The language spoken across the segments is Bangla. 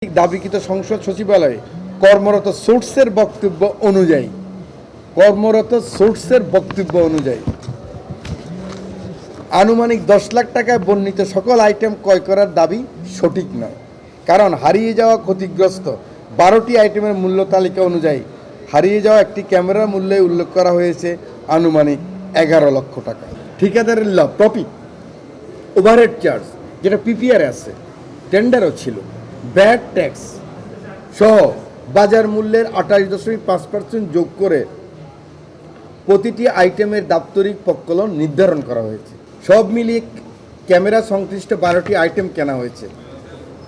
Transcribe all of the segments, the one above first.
দাবিকৃত সংসদ সচিবালয়ে কর্মরত সোর্সের বক্তব্য অনুযায়ী আনুমানিক 10 লাখ টাকায় বর্ণিত সকল আইটেম ক্রয় করার দাবি সঠিক নয়, কারণ হারিয়ে যাওয়া ক্ষতিগ্রস্ত 12টি আইটেমের মূল্য তালিকা অনুযায়ী হারিয়ে যাওয়া একটি ক্যামেরার মূল্যে উল্লেখ করা হয়েছে আনুমানিক 11 লক্ষ টাকা। ঠিকাদারের লাভ, প্রফিট, ওভারহেড চার্জ যেটা পিপিআর আছে, টেন্ডারও ছিল, ব্যাড ট্যাক্স সহ বাজার মূল্যের 28.5% যোগ করে প্রতিটি আইটেমের দাপ্তরিক পক্কলন নির্ধারণ করা হয়েছে। সব মিলিয়ে ক্যামেরা সংশ্লিষ্ট 12টি আইটেম কেনা হয়েছে।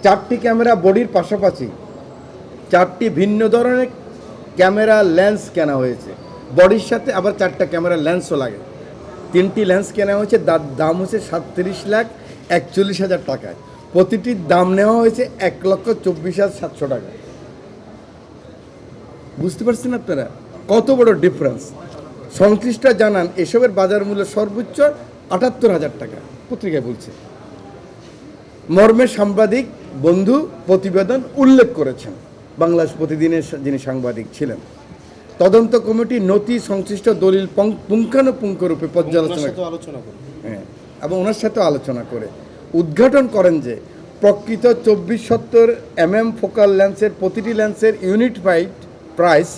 4টি ক্যামেরা বডির পাশাপাশি 4টি ভিন্ন ধরনের ক্যামেরা লেন্স কেনা হয়েছে। বডির সাথে আবার 4টা ক্যামেরা লেন্সও লাগে। 3টি লেন্স কেনা হয়েছে, দাম হচ্ছে 37,41,000 টাকায়। প্রতিটির দাম নেওয়া হয়েছে 1,24,700 টাকা। বুঝতে পারছেন আপনারা কত বড় ডিফারেন্স? সংশ্লিষ্ট জানান এসবের বাজার মূল্য সর্বোচ্চ 78,000 টাকা, পত্রিকায় বলছে। মর্মে সাংবাদিক বন্ধু প্রতিবেদন উল্লেখ করেছেন বাংলাদেশ প্রতিদিনের যিনি সাংবাদিক ছিলেন। তদন্ত কমিটি নথি সংশ্লিষ্ট দলিল পুঙ্খানুপুঙ্খরূপে পর্যালোচনা এবং ওনার সাথে আলোচনা করে উদ্ঘাটন করেন যে প্রকৃত 2470 mm ফোকাল লেন্সের প্রতিটি লেন্সের ইউনিট প্রাইস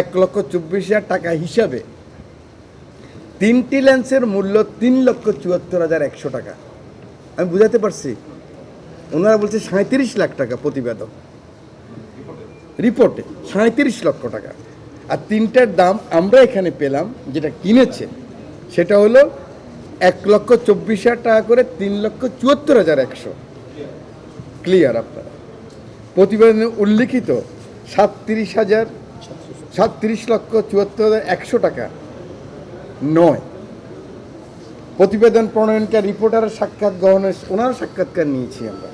1,24,000 টাকা হিসাবে 3টি লেন্সের মূল্য 3,74,100 টাকা। আমি বুঝাতে পারছি? ওনারা বলছে 37 লাখ টাকা, প্রতিবেদন রিপোর্টে 37 লক্ষ টাকা। আর 3টার দাম আমরা এখানে পেলাম, যেটা কিনেছে সেটা হলো 1,24,000 টাকা করে 3,74,100। ক্লিয়ার আপনারা? প্রতিবেদনে উল্লিখিত 37,74,100 টাকা নয়। প্রতিবেদন প্রণয়নকার রিপোর্টারের সাক্ষাৎ গ্রহণের ওনার সাক্ষাৎকার নিয়েছি আমরা।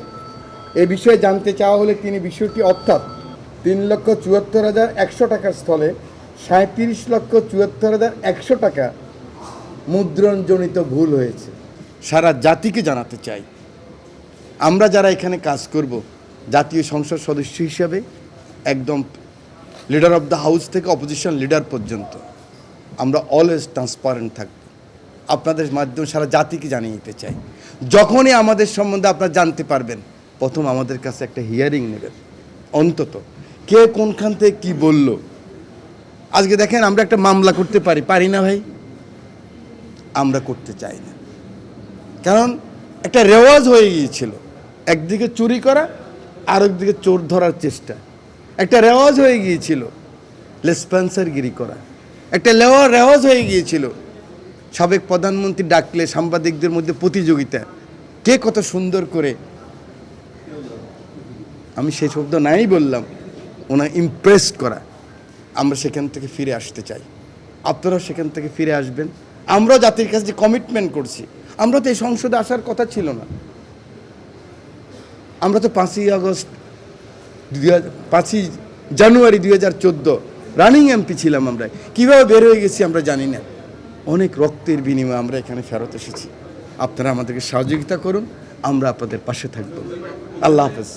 এই বিষয়ে জানতে চাওয়া হলে তিনি বিষয়টি অর্থাৎ 3,74,100 টাকার স্থলে 37,74,100 টাকা মুদ্রণজনিত ভুল হয়েছে। সারা জাতিকে জানাতে চাই, আমরা যারা এখানে কাজ করব, জাতীয় সংসদ সদস্য হিসাবে একদম লিডার অফ দ্য হাউস থেকে অপোজিশন লিডার পর্যন্ত আমরা অলওয়েজ ট্রান্সপারেন্ট থাকব। আপনাদের মাধ্যমে সারা জাতিকে জানিয়ে দিতে চাই, যখনই আমাদের সম্বন্ধে আপনারা জানতে পারবেন, প্রথম আমাদের কাছে একটা হিয়ারিং নেবেন, অন্তত কে কোনখান থেকে কী বলল। আজকে দেখেন আমরা একটা মামলা করতে পারি না ভাই? আমরা করতে চাই না, কারণ একটা রেওয়াজ হয়ে গিয়েছিল, একদিকে চুরি করা আর একদিকে চোর ধরার চেষ্টা। একটা রেওয়াজ হয়ে গিয়েছিল লেসপেন্সারগিরি করা, একটা রেওয়াজ হয়ে গিয়েছিল সাবেক প্রধানমন্ত্রী ডাকলে সাংবাদিকদের মধ্যে প্রতিযোগিতা, কে কত সুন্দর করে, আমি সেই শব্দ নাই বললাম, ওনার ইমপ্রেস করা। আমরা সেখান থেকে ফিরে আসতে চাই, আপনারাও সেখান থেকে ফিরে আসবেন। আমরাও জাতির কাছে যে কমিটমেন্ট করছি, আমরা তো এই সংসদে আসার কথা ছিল না। আমরা তো 5ই জানুয়ারি 2014 রানিং এমপি ছিলাম। আমরা কীভাবে বের হয়ে গেছি আমরা জানি না। অনেক রক্তের বিনিময়ে আমরা এখানে ফেরত এসেছি। আপনারা আমাদেরকে সহযোগিতা করুন, আমরা আপনাদের পাশে থাকব। আল্লাহ হাফেজ।